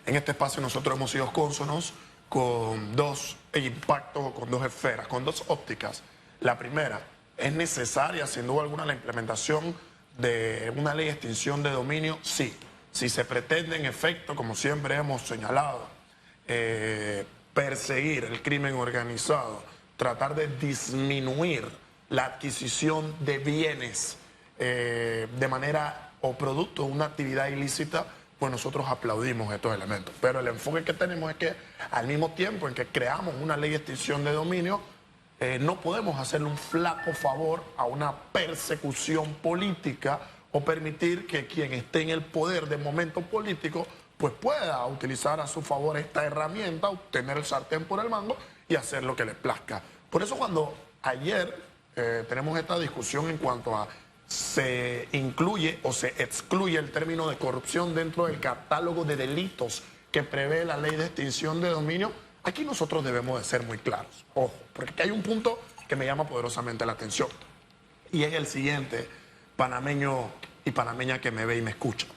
En este espacio nosotros hemos sido cónsonos con dos impactos, con dos esferas, con dos ópticas. La primera, ¿es necesaria sin duda alguna la implementación de una ley de extinción de dominio? Sí. Si se pretende en efecto, como siempre hemos señalado, perseguir el crimen organizado, tratar de disminuir la adquisición de bienes de manera o producto de una actividad ilícita, pues nosotros aplaudimos estos elementos. Pero el enfoque que tenemos es que al mismo tiempo en que creamos una ley de extinción de dominio, no podemos hacerle un flaco favor a una persecución política o permitir que quien esté en el poder de momento político pues pueda utilizar a su favor esta herramienta, obtener el sartén por el mango y hacer lo que le plazca. Por eso cuando ayer tenemos esta discusión en cuanto a se incluye o se excluye el término de corrupción dentro del catálogo de delitos que prevé la ley de extinción de dominio, aquí nosotros debemos de ser muy claros. Ojo, porque aquí hay un punto que me llama poderosamente la atención. Y es el siguiente, panameño y panameña que me ve y me escucha.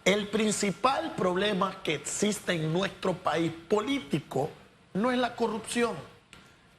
El principal problema que existe en nuestro país político no es la corrupción.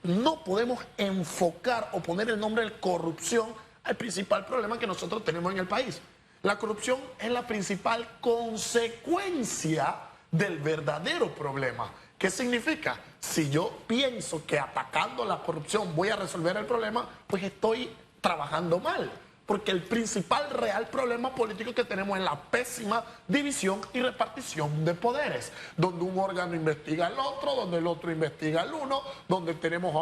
No podemos enfocar o poner el nombre de corrupción al principal problema que nosotros tenemos en el país. La corrupción es la principal consecuencia del verdadero problema. ¿Qué significa? Si yo pienso que atacando la corrupción voy a resolver el problema, pues estoy trabajando mal. Porque el principal real problema político que tenemos es la pésima división y repartición de poderes, donde un órgano investiga al otro, donde el otro investiga al uno, donde tenemos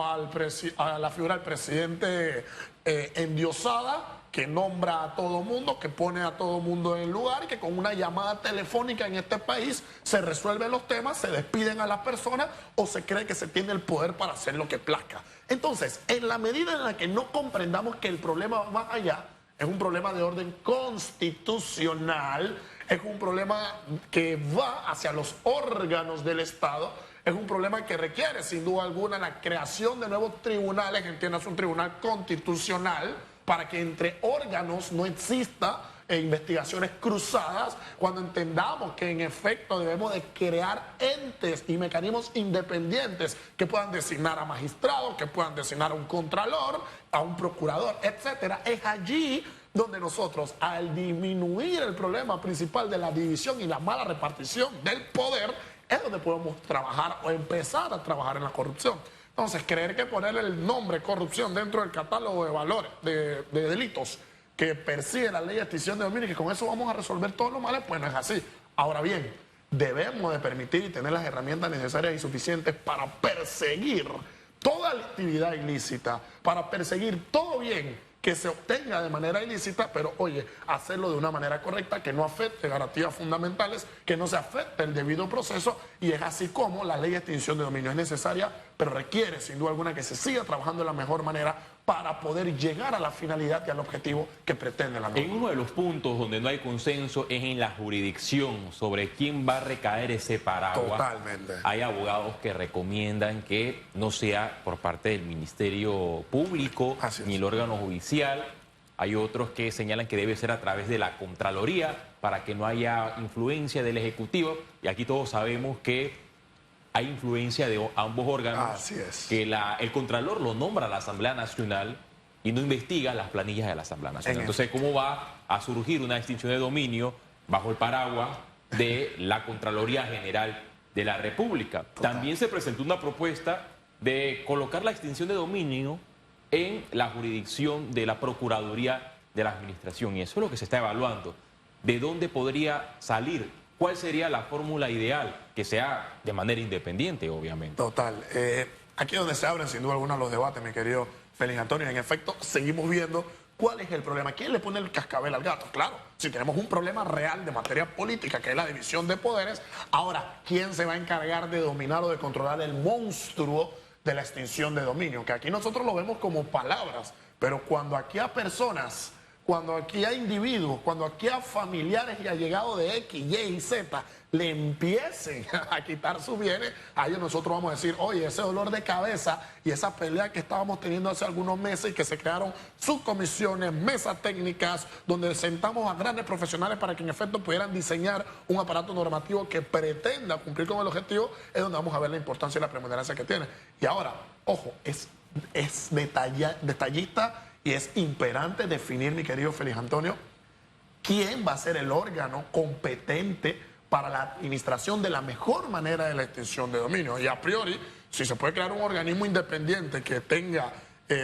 a la figura del presidente endiosada, que nombra a todo mundo, que pone a todo mundo en el lugar y que con una llamada telefónica en este país se resuelven los temas, se despiden a las personas o se cree que se tiene el poder para hacer lo que plazca. Entonces, en la medida en la que no comprendamos que el problema va más allá, es un problema de orden constitucional, es un problema que va hacia los órganos del Estado, es un problema que requiere sin duda alguna la creación de nuevos tribunales, entiendas un tribunal constitucional, para que entre órganos no exista investigaciones cruzadas, cuando entendamos que en efecto debemos de crear entes y mecanismos independientes que puedan designar a magistrados, que puedan designar a un contralor, a un procurador, etcétera. Es allí donde nosotros, al disminuir el problema principal de la división y la mala repartición del poder, es donde podemos trabajar o empezar a trabajar en la corrupción. Entonces, creer que ponerle el nombre corrupción dentro del catálogo de valores, de delitos que persigue la ley de extinción de dominio y que con eso vamos a resolver todos los males, pues no es así. Ahora bien, debemos de permitir y tener las herramientas necesarias y suficientes para perseguir toda la actividad ilícita, para perseguir todo bien que se obtenga de manera ilícita, pero oye, hacerlo de una manera correcta, que no afecte garantías fundamentales, que no se afecte el debido proceso, y es así como la ley de extinción de dominio es necesaria, pero requiere sin duda alguna que se siga trabajando de la mejor manera para poder llegar a la finalidad y al objetivo que pretende la norma. En uno de los puntos donde no hay consenso es en la jurisdicción sobre quién va a recaer ese paraguas. Totalmente. Hay abogados que recomiendan que no sea por parte del Ministerio Público ni el órgano judicial. Hay otros que señalan que debe ser a través de la Contraloría para que no haya influencia del Ejecutivo. Y aquí todos sabemos que hay influencia de ambos órganos. Así es. Que el Contralor lo nombra la Asamblea Nacional y no investiga las planillas de la Asamblea Nacional. Entonces, ¿cómo va a surgir una extinción de dominio bajo el paraguas de la Contraloría General de la República? Total. También se presentó una propuesta de colocar la extinción de dominio en la jurisdicción de la Procuraduría de la Administración, y eso es lo que se está evaluando. ¿De dónde podría salir? ¿Cuál sería la fórmula ideal? Que sea de manera independiente, obviamente. Total. Aquí es donde se abren sin duda alguna los debates, mi querido Félix Antonio. En efecto, seguimos viendo cuál es el problema. ¿Quién le pone el cascabel al gato? Claro, si tenemos un problema real de materia política, que es la división de poderes, ahora, ¿quién se va a encargar de dominar o de controlar el monstruo de la extinción de dominio? Que aquí nosotros lo vemos como palabras, pero cuando aquí a personas cuando aquí hay individuos, cuando aquí hay familiares y allegados de X, Y y Z, le empiecen a quitar sus bienes, a ellos nosotros vamos a decir, oye, ese dolor de cabeza y esa pelea que estábamos teniendo hace algunos meses y que se crearon subcomisiones, mesas técnicas, donde sentamos a grandes profesionales para que en efecto pudieran diseñar un aparato normativo que pretenda cumplir con el objetivo, es donde vamos a ver la importancia y la preponderancia que tiene. Y ahora, ojo, es detallista y es imperante definir, mi querido Félix Antonio, quién va a ser el órgano competente para la administración de la mejor manera de la extinción de dominio. Y a priori, si se puede crear un organismo independiente que tenga,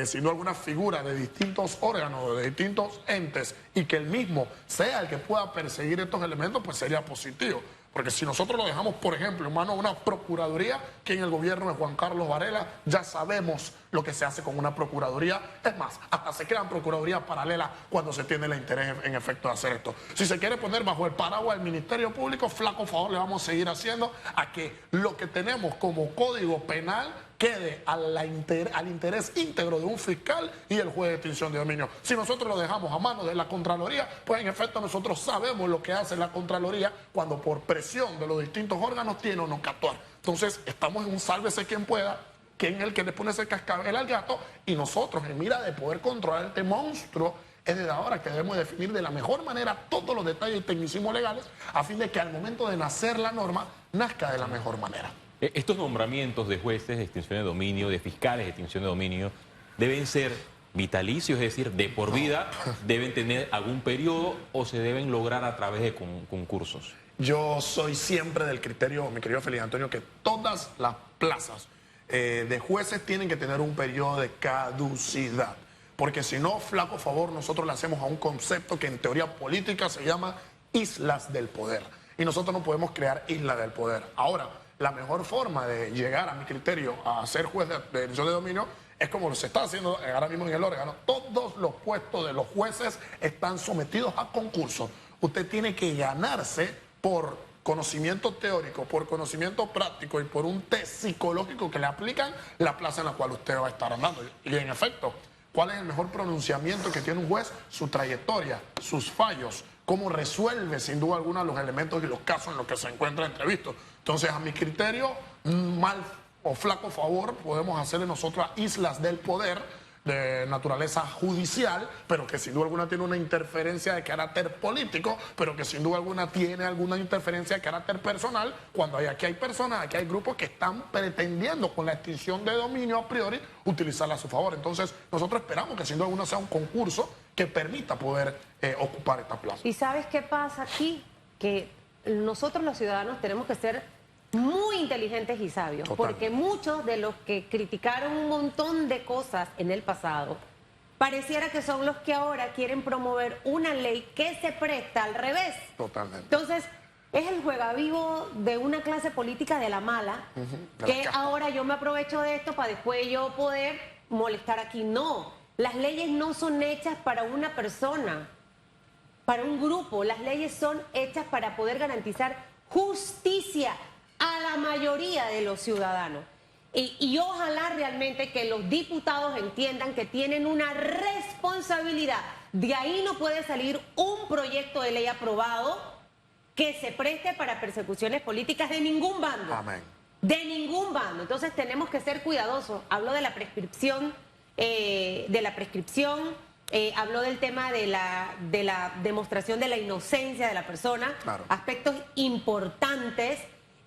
si no alguna figura de distintos órganos, de distintos entes, y que el mismo sea el que pueda perseguir estos elementos, pues sería positivo. Porque si nosotros lo dejamos, por ejemplo, en manos de una procuraduría, que en el gobierno de Juan Carlos Varela ya sabemos lo que se hace con una procuraduría. Es más, hasta se crean procuradurías paralelas cuando se tiene el interés en efecto de hacer esto. Si se quiere poner bajo el paraguas del Ministerio Público, flaco favor le vamos a seguir haciendo a que lo que tenemos como código penal quede al interés íntegro de un fiscal y el juez de extinción de dominio. Si nosotros lo dejamos a manos de la Contraloría, pues en efecto nosotros sabemos lo que hace la Contraloría cuando por presión de los distintos órganos tiene o no que actuar. Entonces estamos en un sálvese quien pueda, que es el que le pone ese cascabel al gato, y nosotros en mira de poder controlar este monstruo es desde ahora que debemos definir de la mejor manera todos los detalles y tecnicismos legales a fin de que al momento de nacer la norma nazca de la mejor manera. Estos nombramientos de jueces de extinción de dominio, de fiscales de extinción de dominio, deben ser vitalicios, es decir, de por vida, deben tener algún periodo o se deben lograr a través de concursos. Yo soy siempre del criterio, mi querido Félix Antonio, que todas las plazas de jueces tienen que tener un periodo de caducidad. Porque si no, flaco favor, nosotros le hacemos a un concepto que en teoría política se llama islas del poder. Y nosotros no podemos crear islas del poder. Ahora, la mejor forma de llegar, a mi criterio, a ser juez de extinción de dominio es como se está haciendo ahora mismo en el órgano. Todos los puestos de los jueces están sometidos a concursos. Usted tiene que ganarse por conocimiento teórico, por conocimiento práctico y por un test psicológico que le aplican la plaza en la cual usted va a estar andando. Y en efecto, ¿cuál es el mejor pronunciamiento que tiene un juez? Su trayectoria, sus fallos, cómo resuelve sin duda alguna los elementos y los casos en los que se encuentra entrevisto. Entonces, a mi criterio, mal o flaco favor, podemos hacerle nosotros islas del poder de naturaleza judicial, pero que sin duda alguna tiene una interferencia de carácter político, pero que sin duda alguna tiene alguna interferencia de carácter personal, cuando aquí hay personas, aquí hay grupos que están pretendiendo con la extinción de dominio a priori utilizarla a su favor. Entonces nosotros esperamos que sin duda alguna sea un concurso que permita poder ocupar esta plaza. ¿Y sabes qué pasa aquí? Que nosotros los ciudadanos tenemos que ser muy inteligentes y sabios, porque muchos de los que criticaron un montón de cosas en el pasado, pareciera que son los que ahora quieren promover una ley que se presta al revés. Totalmente. Entonces, es el juegavivo de una clase política de la mala, que ahora yo me aprovecho de esto para después yo poder molestar aquí. No, las leyes no son hechas para una persona, para un grupo. Las leyes son hechas para poder garantizar justicia a la mayoría de los ciudadanos. Y ojalá realmente que los diputados entiendan que tienen una responsabilidad. De ahí no puede salir un proyecto de ley aprobado que se preste para persecuciones políticas de ningún bando. Amén. De ningún bando. Entonces tenemos que ser cuidadosos. Hablo de la prescripción, habló del tema de la demostración de la inocencia de la persona, claro. Aspectos importantes.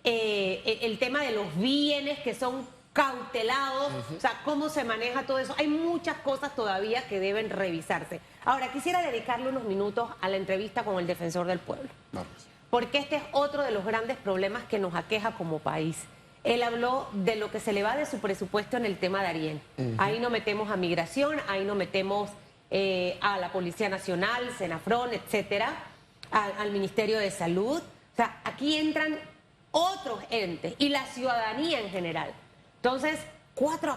El tema de los bienes que son cautelados, o sea, cómo se maneja todo eso. Hay muchas cosas todavía que deben revisarse. Ahora, quisiera dedicarle unos minutos a la entrevista con el defensor del pueblo, porque este es otro de los grandes problemas que nos aqueja como país. Él habló de lo que se le va de su presupuesto en el tema de Ariel. Ahí no metemos a migración, ahí no metemos a la Policía Nacional, Senafrón, etcétera, al Ministerio de Salud. O sea, aquí entran otros entes y la ciudadanía en general. Entonces, 4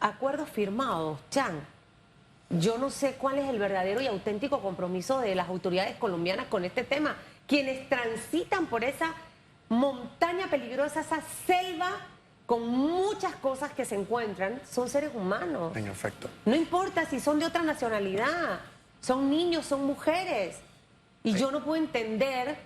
acuerdos firmados, Chan. Yo no sé cuál es el verdadero y auténtico compromiso de las autoridades colombianas con este tema. Quienes transitan por esa montaña peligrosa, esa selva con muchas cosas que se encuentran, son seres humanos. En efecto. No importa si son de otra nacionalidad. son niños, son mujeres. Y Sí. yo no puedo entender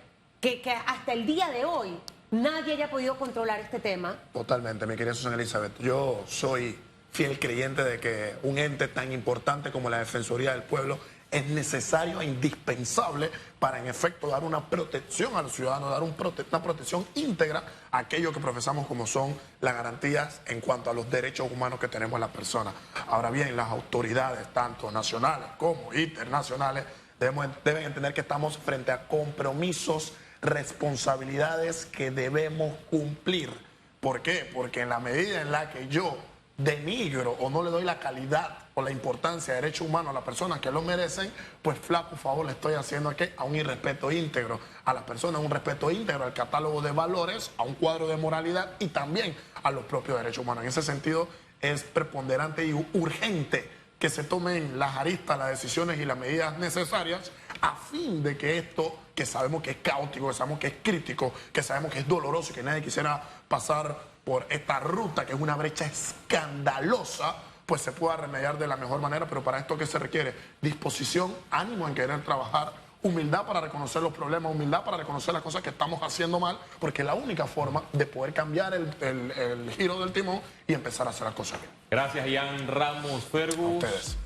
que hasta el día de hoy nadie haya podido controlar este tema. Totalmente, mi querida Susana Elizabeth. Yo soy fiel creyente de que un ente tan importante como la Defensoría del Pueblo es necesario e indispensable para, en efecto, dar una protección a los ciudadanos, dar una protección íntegra a aquello que profesamos como son las garantías en cuanto a los derechos humanos que tenemos las personas. Ahora bien, las autoridades, tanto nacionales como internacionales, deben entender que estamos frente a compromisos, responsabilidades que debemos cumplir. ¿Por qué? Porque en la medida en la que yo denigro o no le doy la calidad o la importancia de derechos humanos a las personas que lo merecen, pues flaco favor le estoy haciendo a un irrespeto íntegro a las personas, un respeto íntegro al catálogo de valores, a un cuadro de moralidad y también a los propios derechos humanos. En ese sentido es preponderante y urgente que se tomen las aristas, las decisiones y las medidas necesarias a fin de que esto, que sabemos que es caótico, que sabemos que es crítico, que sabemos que es doloroso y que nadie quisiera pasar por esta ruta, que es una brecha escandalosa, pues se pueda remediar de la mejor manera. Pero para esto, ¿qué se requiere? Disposición, ánimo en querer trabajar, humildad para reconocer los problemas, humildad para reconocer las cosas que estamos haciendo mal, porque es la única forma de poder cambiar el giro del timón y empezar a hacer las cosas bien. Gracias, Ian Ramos Fergus. A ustedes.